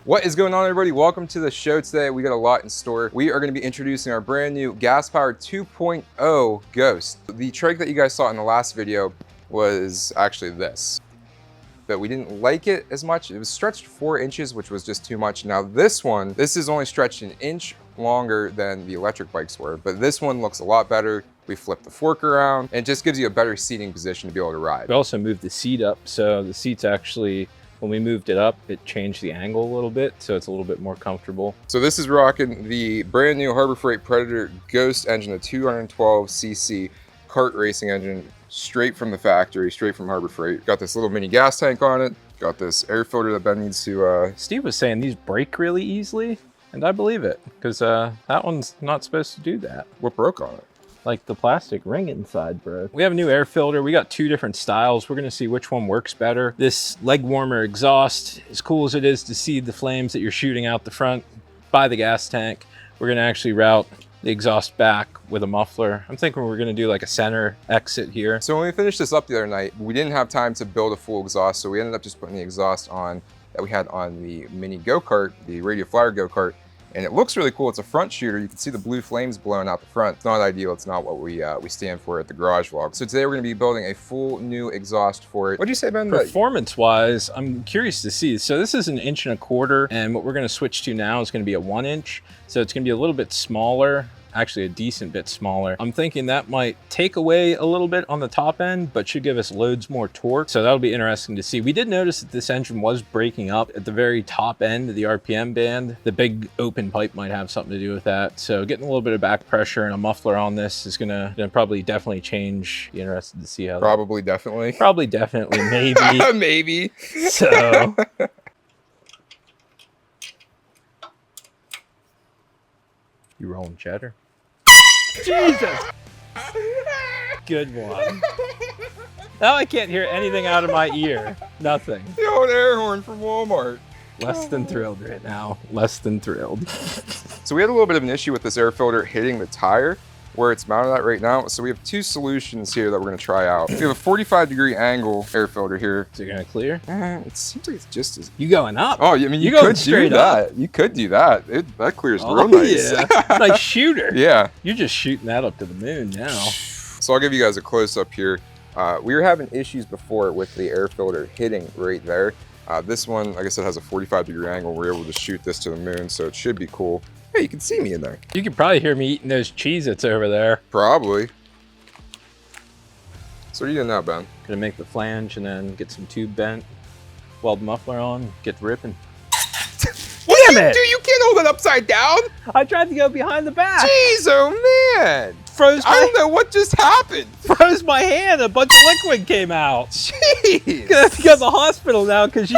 What is going on, everybody? Welcome to the show today. We got a lot in store. We are going to be introducing our brand new gas-powered 2.0 Ghost. The Trike that you guys saw in the last video was actually this, but we didn't like it as much. It was stretched 4 inches, which was just too much. Now this is only stretched an inch longer than the electric bikes were, but this one looks a lot better. We flipped the fork around and it just gives you a better seating position to be able to ride. We also moved the seat up, so the seat's actually, when we moved it up, it changed the angle a little bit, so it's a little bit more comfortable. So this is rocking the brand new Harbor Freight Predator Ghost engine, a 212cc kart racing engine, straight from the factory, straight from Harbor Freight. Got this little mini gas tank on it. Got this air filter that Ben needs to... Steve was saying these break really easily, and I believe it, because that one's not supposed to do that. What broke on it? Like the plastic ring inside, bro. We have a new air filter. We got 2 different styles. We're gonna see which one works better. This leg warmer exhaust, as cool as it is to see the flames that you're shooting out the front by the gas tank, we're gonna actually route the exhaust back with a muffler. I'm thinking we're gonna do like a center exit here. So when we finished this up the other night, we didn't have time to build a full exhaust, so we ended up just putting the exhaust on that we had on the mini go-kart, the Radio Flyer go-kart. And it looks really cool. It's a front shooter. You can see the blue flames blowing out the front. It's not ideal. It's not what we stand for at the garage vlog. So today we're going to be building a full new exhaust for it. What did you say, Ben? Performance-wise, I'm curious to see. So this is an 1.25 inch, and what we're going to switch to now is going to be a 1 inch. So it's going to be a little bit smaller. Actually a decent bit smaller. I'm thinking that might take away a little bit on the top end, but should give us loads more torque. So that'll be interesting to see. We did notice that this engine was breaking up at the very top end of the RPM band. The big open pipe might have something to do with that. So getting a little bit of back pressure and a muffler on this is gonna probably definitely change. Be interested to see how. Probably definitely, maybe. Maybe. So. You rolling cheddar? Jesus! Good one. Now I can't hear anything out of my ear. Nothing. The old air horn from Walmart. Less than thrilled right now. Less than thrilled. So we had a little bit of an issue with this air filter hitting the tire where it's mounted at right now. So we have 2 solutions here that we're going to try out. We have a 45-degree angle air filter here. Is it going to clear? It seems like it's just as... You going up? Oh, I mean, you could do that. You could do that. That clears real nice. Yeah. Nice shooter. Yeah. You're just shooting that up to the moon now. So I'll give you guys a close-up here. We were having issues before with the air filter hitting right there. This one, like I said, has a 45-degree angle. We're able to shoot this to the moon, so it should be cool. Hey, you can see me in there. You can probably hear me eating those Cheez-Its over there. Probably. So what are you doing now, Ben? Gonna make the flange and then get some tube bent, weld the muffler on, get ripping. Damn it! Dude, you can't hold it upside down! I tried to go behind the back. Jeez, oh man! I don't know what just happened. Froze my hand. A bunch of liquid came out. Jeez. Gonna have to go to the hospital now because you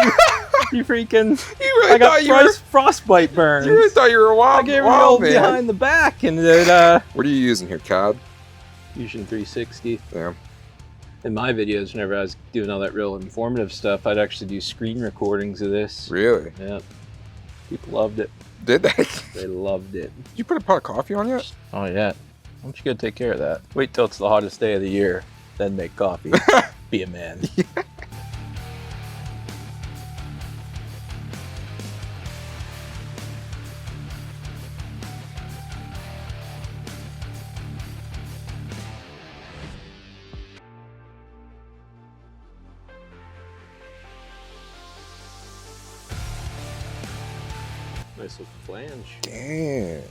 freaking. You really I got frostbite burns. You really thought you were a wild, I gave her behind the back and then. What are you using here, CAD? Fusion 360. Yeah. In my videos, whenever I was doing all that real informative stuff, I'd actually do screen recordings of this. Really? Yeah. People loved it. Did they? They loved it. Did you put a pot of coffee on yet? Oh yeah. Why don't you go take care of that? Wait till it's the hottest day of the year, then make coffee. Be a man. Yeah. Nice little flange. Damn.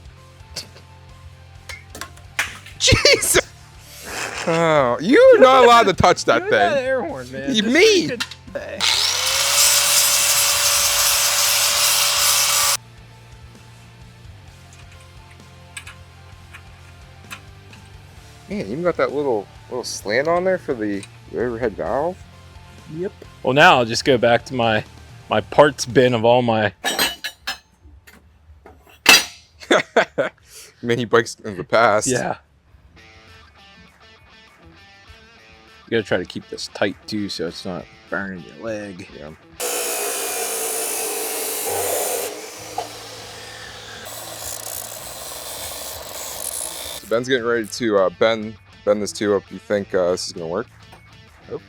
Jesus! Oh, you're not allowed to touch that thing. That air horn, man. Me! Man, you even got that little slant on there for the overhead valve? Yep. Well, now I'll just go back to my parts bin of all my mini bikes of the past. Yeah. You gotta try to keep this tight too so it's not burning your leg. Yeah. So Ben's getting ready to bend this tube up. You think this is gonna work? Nope.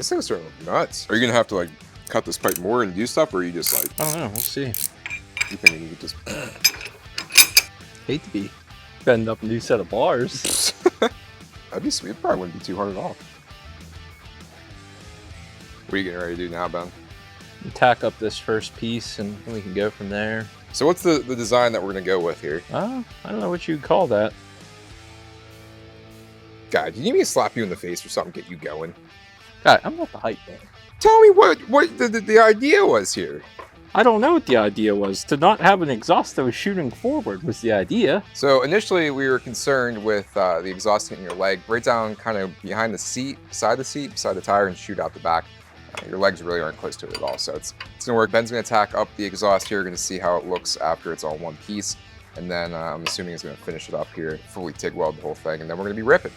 This thing's starting to look nuts. Are you gonna have to like cut this pipe more and do stuff, or are you just like? I don't know. We'll see. You think you could just? Hate to be bending up a new set of bars. That'd be sweet. It probably wouldn't be too hard at all. What are you getting ready to do now, Ben? Tack up this first piece, and we can go from there. So what's the design that we're gonna go with here? I don't know what you'd call that. God, do you need me to slap you in the face or something, get you going? God, I'm not the hype man. Tell me what the idea was here. I don't know what the idea was. To not have an exhaust that was shooting forward was the idea. So initially we were concerned with the exhaust hitting your leg right down kind of behind the seat, beside the tire, and shoot out the back. Your legs really aren't close to it at all, so it's gonna work. Ben's gonna tack up the exhaust here, gonna see how it looks after it's all one piece, and then I'm assuming he's gonna finish it up here, fully TIG weld the whole thing, and then we're gonna be ripping.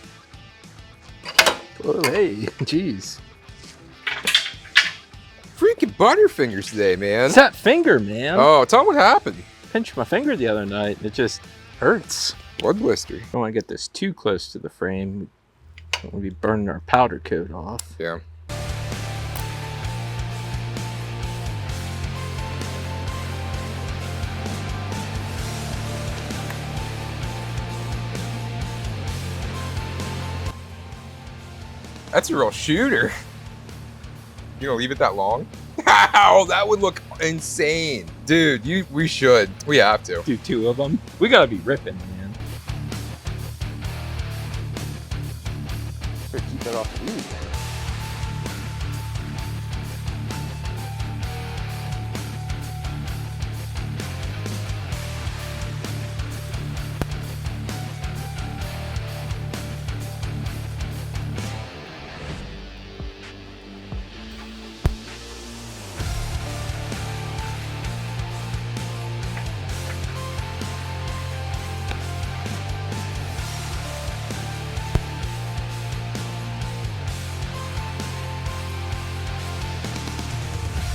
Oh, hey, jeez. Freaking butterfingers today, man. It's that finger, man. Oh, tell me what happened. Pinched my finger the other night, and it just hurts. Blood blister. Don't want to get this too close to the frame. Don't want to be burning our powder coat off. Yeah. That's a real shooter. You gonna leave it that long? Wow, that would look insane. Dude, we should. We have to. Do 2 of them. We gotta be ripping, man. Better keep that off the weed.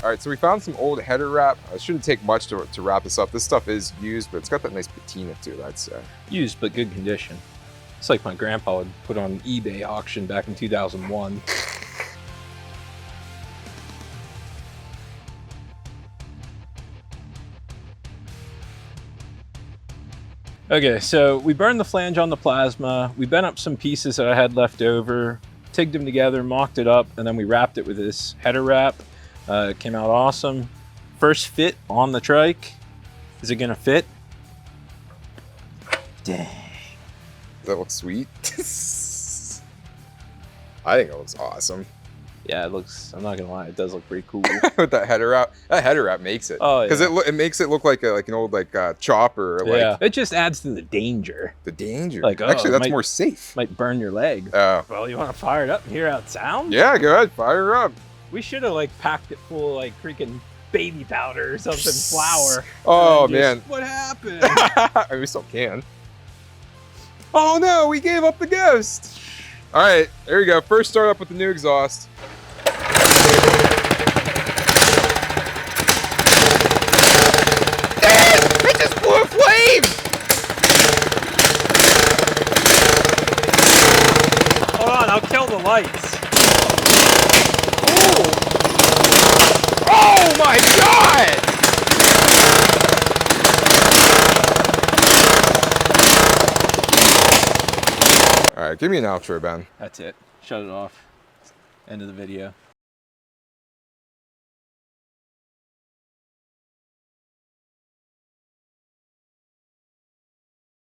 All right, so we found some old header wrap. It shouldn't take much to wrap this up. This stuff is used, but it's got that nice patina to it, I'd say. Used, but good condition. It's like my grandpa would put on eBay auction back in 2001. Okay, so we burned the flange on the plasma. We bent up some pieces that I had left over, tigged them together, mocked it up, and then we wrapped it with this header wrap. It came out awesome. First fit on the trike. Is it gonna fit? Dang. That looks sweet. I think it looks awesome. Yeah, it looks, I'm not gonna lie, it does look pretty cool. With that header wrap. That header wrap makes it. Oh, yeah. Because it makes it look like an old chopper. Or Yeah, it just adds to the danger. The danger. Like, oh, actually, that's might- more safe. Might burn your leg. Oh. Well, you wanna fire it up and hear how it sounds? Yeah, go ahead. Fire her up. We should have packed it full of freaking baby powder or something, flour. Oh, And just, man. what happened? I mean, we still can. Oh, no. We gave up the ghost. All right. There you go. First start up with the new exhaust. It just blew a flame! Hold on, I'll kill the lights. Oh my god! Alright, give me an outro, Ben. That's it. Shut it off. End of the video.